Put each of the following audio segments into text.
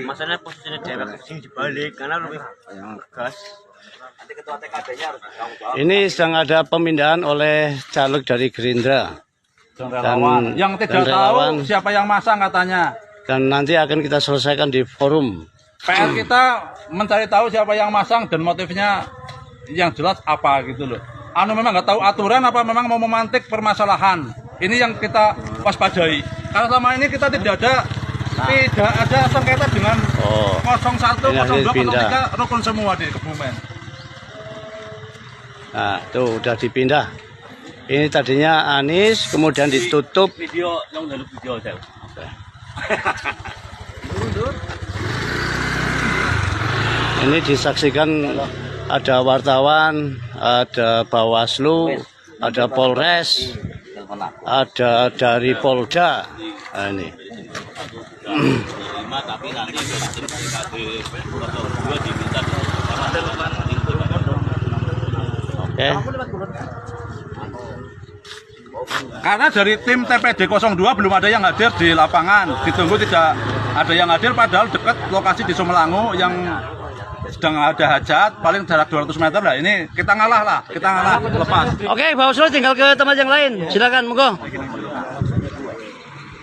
Masalahnya posisinya dewek sing dibalik karena lebih gas. Ini sedang ada pemindahan oleh caleg dari Gerindra relawan yang tidak tahu siapa yang masang katanya. Dan nanti akan kita selesaikan di forum. PR kita mencari tahu siapa yang masang dan motifnya yang jelas apa gitu loh. Memang nggak tahu aturan apa memang mau memantik permasalahan. Ini yang kita waspadai. Karena selama ini kita tidak ada sengketa dengan 01, 02, 03 rukun semua di Kebumen. Nah, tuh udah dipindah. Ini tadinya Anies, kemudian ditutup. Video yang dalam video saya. Ini disaksikan ada wartawan, ada Bawaslu, ada Polres, ada dari Polda. Nah, ini. Oke. Karena dari tim TPD 02 belum ada yang hadir di lapangan. Ditunggu tidak ada yang hadir padahal dekat lokasi di Sumelangu yang sedang ada hajat paling jarak 200 meter lah. Ini kita ngalah lepas. Oke, Bawaslu tinggal ke tempat yang lain. Silakan, monggo.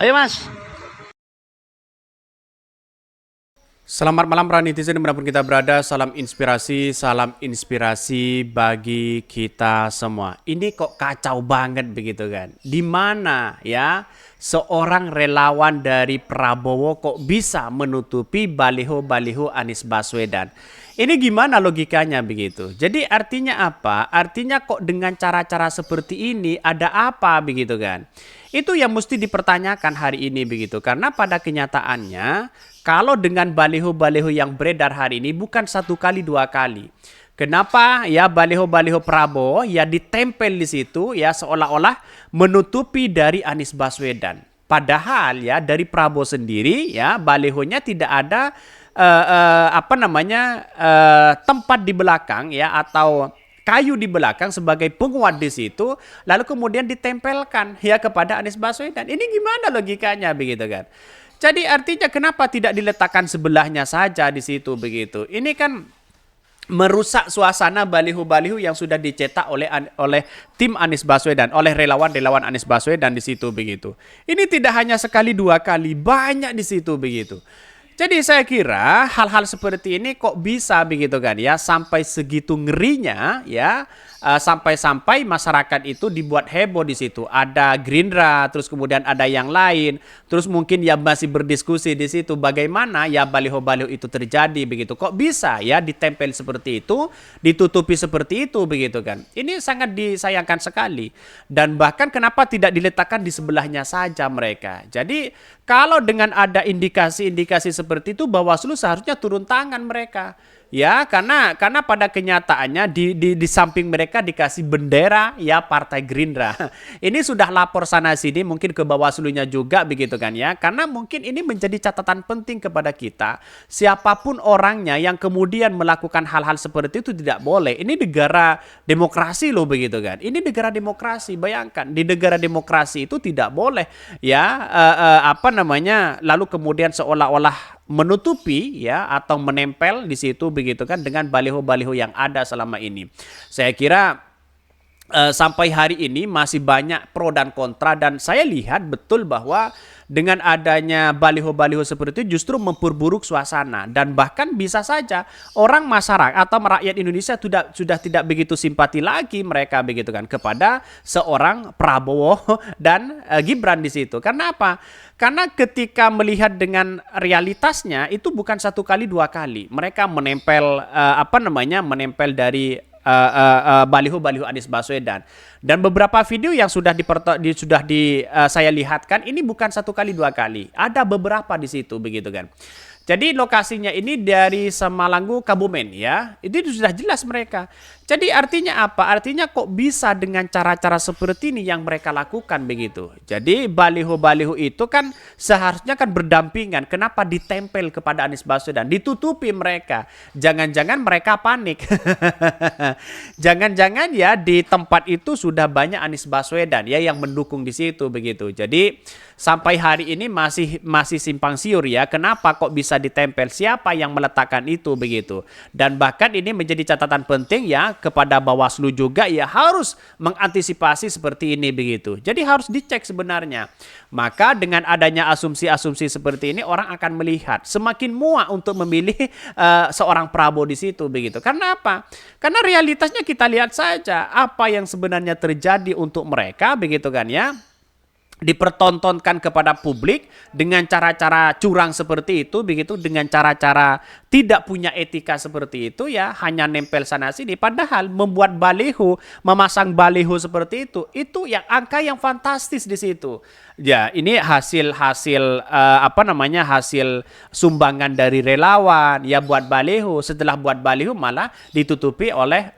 Ayo, Mas. Selamat malam para netizen dimanapun kita berada, salam inspirasi bagi kita semua. Ini kok kacau banget begitu kan? Di mana ya seorang relawan dari Prabowo kok bisa menutupi baliho-baliho Anies Baswedan? Ini gimana logikanya begitu? Jadi artinya apa? Artinya kok dengan cara-cara seperti ini ada apa begitu kan? Itu yang mesti dipertanyakan hari ini begitu. Karena pada kenyataannya kalau dengan baliho-baliho yang beredar hari ini bukan satu kali dua kali. Kenapa ya baliho-baliho Prabowo ya ditempel di situ ya seolah-olah menutupi dari Anies Baswedan. Padahal ya dari Prabowo sendiri ya balihonya tidak ada tempat di belakang ya atau kayu di belakang sebagai penguat di situ lalu kemudian ditempelkan ya kepada Anies Baswedan. Ini gimana logikanya begitu kan? Jadi artinya kenapa tidak diletakkan sebelahnya saja di situ begitu? Ini kan merusak suasana baliho-baliho yang sudah dicetak oleh tim Anies Baswedan, oleh relawan-relawan Anies Baswedan di situ begitu. Ini tidak hanya sekali dua kali, banyak di situ begitu. Jadi saya kira hal-hal seperti ini kok bisa begitu kan ya sampai segitu ngerinya ya sampai-sampai masyarakat itu dibuat heboh di situ. Ada Gerindra, terus kemudian ada yang lain, terus mungkin ya masih berdiskusi di situ bagaimana ya baliho-baliho itu terjadi begitu. Kok bisa ya ditempel seperti itu, ditutupi seperti itu begitu kan. Ini sangat disayangkan sekali. Dan bahkan kenapa tidak diletakkan di sebelahnya saja mereka. Jadi kalau dengan ada indikasi-indikasi seperti itu Bawaslu seharusnya turun tangan mereka. Ya, karena pada kenyataannya di samping mereka dikasih bendera ya Partai Gerindra. Ini sudah lapor sana sini mungkin ke Bawaslu-nya juga begitu kan ya. Karena mungkin ini menjadi catatan penting kepada kita. Siapapun orangnya yang kemudian melakukan hal-hal seperti itu tidak boleh. Ini negara demokrasi loh begitu kan. Ini negara demokrasi. Bayangkan di negara demokrasi itu tidak boleh ya lalu kemudian seolah-olah menutupi ya atau menempel di situ begitu kan dengan baliho-baliho yang ada selama ini. Saya kira sampai hari ini masih banyak pro dan kontra dan saya lihat betul bahwa dengan adanya baliho-baliho seperti itu justru memperburuk suasana dan bahkan bisa saja orang masyarakat atau rakyat Indonesia sudah tidak begitu simpati lagi mereka begitu kan kepada seorang Prabowo dan Gibran di situ. Karena apa? Karena ketika melihat dengan realitasnya itu bukan satu kali dua kali mereka menempel menempel dari baliho-baliho Anies Baswedan dan beberapa video yang sudah saya lihatkan ini bukan satu kali dua kali ada beberapa di situ begitu kan. Jadi lokasinya ini dari Samalanggu Kabumen ya. Itu sudah jelas mereka. Jadi artinya apa? Artinya kok bisa dengan cara-cara seperti ini yang mereka lakukan begitu. Jadi baliho-baliho itu kan seharusnya kan berdampingan. Kenapa ditempel kepada Anies Baswedan? Ditutupi mereka. Jangan-jangan mereka panik. Jangan-jangan ya di tempat itu sudah banyak Anies Baswedan ya yang mendukung di situ begitu. Jadi sampai hari ini masih simpang siur ya. Kenapa kok bisa ditempel? Siapa yang meletakkan itu begitu? Dan bahkan ini menjadi catatan penting ya kepada Bawaslu juga ya harus mengantisipasi seperti ini begitu. Jadi harus dicek sebenarnya. Maka dengan adanya asumsi-asumsi seperti ini orang akan melihat semakin muak untuk memilih seorang Prabowo di situ begitu. Karena apa? Karena realitasnya kita lihat saja apa yang sebenarnya terjadi untuk mereka begitu kan ya. Dipertontonkan kepada publik dengan cara-cara curang seperti itu begitu, dengan cara-cara tidak punya etika seperti itu ya, hanya nempel sana sini, padahal membuat baliho, memasang baliho seperti itu yang angka yang fantastis di situ. Ya, ini hasil hasil sumbangan dari relawan ya buat baliho. Setelah buat baliho malah ditutupi oleh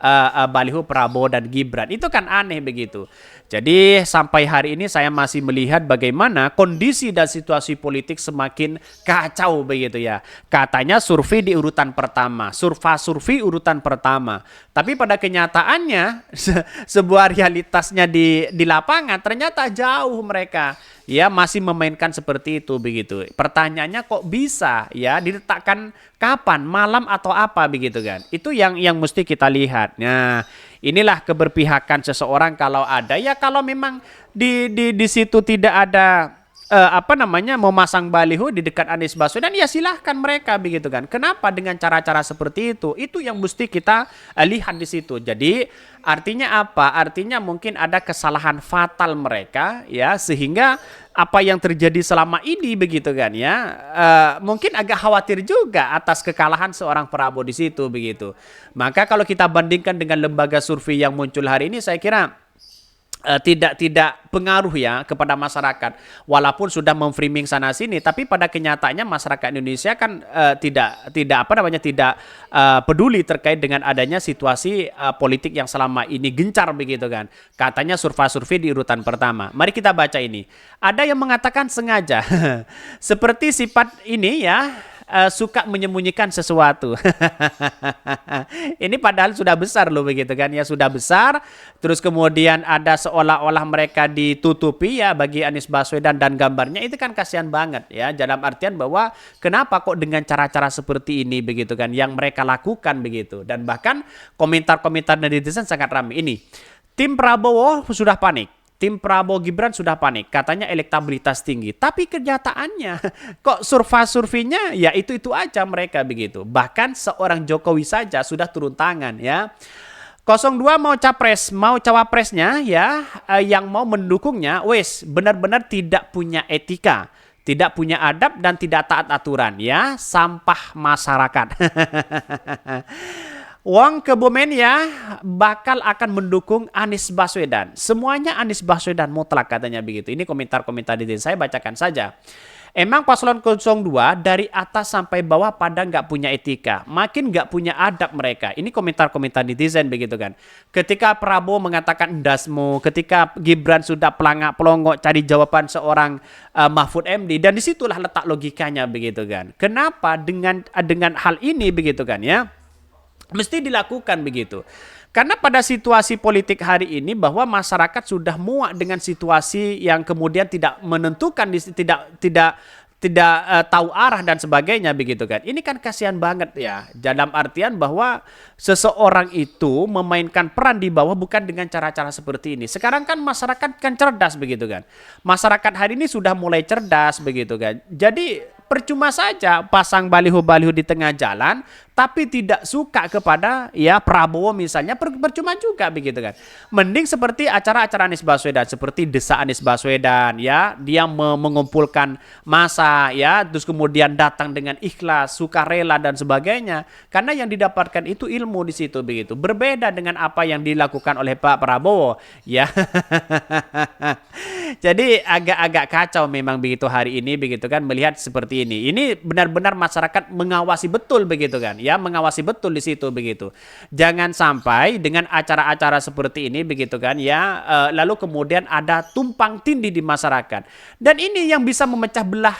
baliho Prabowo dan Gibran. Itu kan aneh begitu. Jadi sampai hari ini saya masih melihat bagaimana kondisi dan situasi politik semakin kacau begitu ya. Katanya survei di urutan pertama, survei urutan pertama. Tapi pada kenyataannya sebuah realitasnya di lapangan ternyata jauh mereka. Ya masih memainkan seperti itu begitu. Pertanyaannya kok bisa ya diletakkan kapan, malam atau apa begitu kan? Itu yang mesti kita lihat. Nah, inilah keberpihakan seseorang kalau ada ya, kalau memang di situ tidak ada mau masang baliho di dekat Anies Baswedan ya silahkan mereka begitu kan. Kenapa dengan cara-cara seperti itu? Itu yang mesti kita lihat di situ. Jadi artinya apa? Artinya mungkin ada kesalahan fatal mereka ya, sehingga apa yang terjadi selama ini begitu kan ya, mungkin agak khawatir juga atas kekalahan seorang Prabowo di situ begitu. Maka kalau kita bandingkan dengan lembaga survei yang muncul hari ini, saya kira tidak pengaruh ya kepada masyarakat, walaupun sudah memframing sana sini, tapi pada kenyataannya masyarakat Indonesia kan tidak peduli terkait dengan adanya situasi politik yang selama ini gencar begitu kan. Katanya survei di urutan pertama. Mari kita baca ini. Ada yang mengatakan sengaja seperti sifat ini ya, suka menyembunyikan sesuatu. Ini padahal sudah besar loh begitu kan ya, sudah besar. Terus kemudian ada seolah-olah mereka ditutupi ya bagi Anies Baswedan dan gambarnya itu kan kasihan banget ya. Dalam artian bahwa kenapa kok dengan cara-cara seperti ini begitu kan yang mereka lakukan begitu. Dan bahkan komentar-komentar netizen sangat ramai ini. Tim Prabowo sudah panik. Tim Prabowo Gibran sudah panik, katanya elektabilitas tinggi. Tapi kenyataannya kok surveinya ya itu aja mereka begitu. Bahkan seorang Jokowi saja sudah turun tangan ya. 02 mau capres, mau cawapresnya ya, yang mau mendukungnya wes benar-benar tidak punya etika, tidak punya adab dan tidak taat aturan ya, sampah masyarakat. Wong Kebumen ya bakal akan mendukung Anies Baswedan. Semuanya Anies Baswedan mutlak katanya begitu. Ini komentar-komentar netizen, saya bacakan saja. Emang paslon 02 dari atas sampai bawah pada nggak punya etika, makin nggak punya adab mereka. Ini komentar-komentar netizen begitu kan. Ketika Prabowo mengatakan endasmu, ketika Gibran sudah pelangak-pelongok cari jawaban seorang Mahfud MD, dan disitulah letak logikanya begitu kan. Kenapa dengan hal ini begitu kan ya? Mesti dilakukan begitu. Karena pada situasi politik hari ini bahwa masyarakat sudah muak dengan situasi yang kemudian tidak menentukan, tidak tahu arah dan sebagainya begitu kan. Ini kan kasihan banget ya. Dalam artian bahwa seseorang itu memainkan peran di bawah bukan dengan cara-cara seperti ini. Sekarang kan masyarakat kan cerdas begitu kan. Masyarakat hari ini sudah mulai cerdas begitu kan. Jadi percuma saja pasang baliho-baliho di tengah jalan tapi tidak suka kepada ya Prabowo misalnya, percuma juga begitu kan. Mending seperti acara-acara Anies Baswedan, seperti Desa Anies Baswedan ya, dia mengumpulkan massa ya, terus kemudian datang dengan ikhlas, sukarela dan sebagainya, karena yang didapatkan itu ilmu di situ begitu. Berbeda dengan apa yang dilakukan oleh Pak Prabowo ya. Jadi agak-agak kacau memang begitu hari ini begitu kan, melihat seperti seperti ini. Ini benar-benar masyarakat mengawasi betul begitu kan, ya mengawasi betul di situ begitu. Jangan sampai dengan acara-acara seperti ini begitu kan, ya lalu kemudian ada tumpang tindih di masyarakat. Dan ini yang bisa memecah belah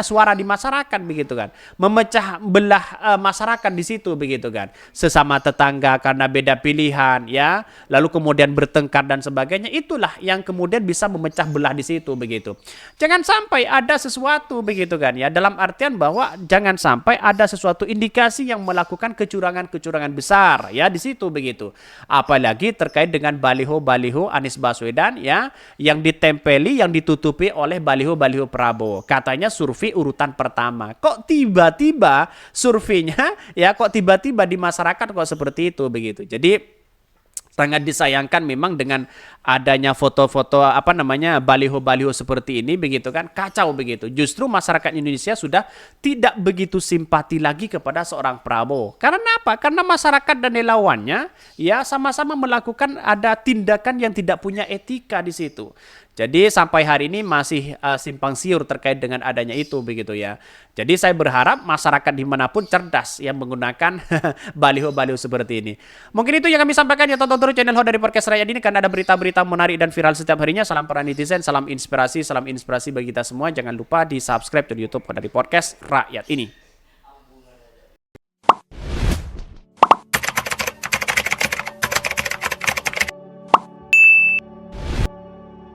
suara di masyarakat begitu kan, memecah belah masyarakat di situ begitu kan, sesama tetangga karena beda pilihan ya, lalu kemudian bertengkar dan sebagainya. Itulah yang kemudian bisa memecah belah di situ begitu. Jangan sampai ada sesuatu begitu kan ya, dalam artian bahwa jangan sampai ada sesuatu indikasi yang melakukan kecurangan-kecurangan besar ya di situ begitu. Apalagi terkait dengan baliho-baliho Anies Baswedan ya, yang ditempeli, yang ditutupi oleh baliho-baliho Prabowo. Katanya survei urutan pertama. Kok tiba-tiba surveinya ya, kok tiba-tiba di masyarakat kok seperti itu begitu. Jadi sangat disayangkan memang dengan adanya foto-foto baliho-baliho seperti ini begitu kan, kacau begitu. Justru masyarakat Indonesia sudah tidak begitu simpati lagi kepada seorang Prabowo. Karena apa? Karena masyarakat dan relawannya ya sama-sama melakukan ada tindakan yang tidak punya etika di situ. Jadi sampai hari ini masih simpang siur terkait dengan adanya itu begitu ya. Jadi saya berharap masyarakat dimanapun cerdas yang menggunakan baliho-baliho seperti ini. Mungkin itu yang kami sampaikan ya, tonton terus channel Ho dari Podcast Rakyat ini karena ada berita-berita menarik dan viral setiap harinya. Salam para netizen, salam inspirasi bagi kita semua. Jangan lupa di subscribe di YouTube dari Podcast Rakyat ini.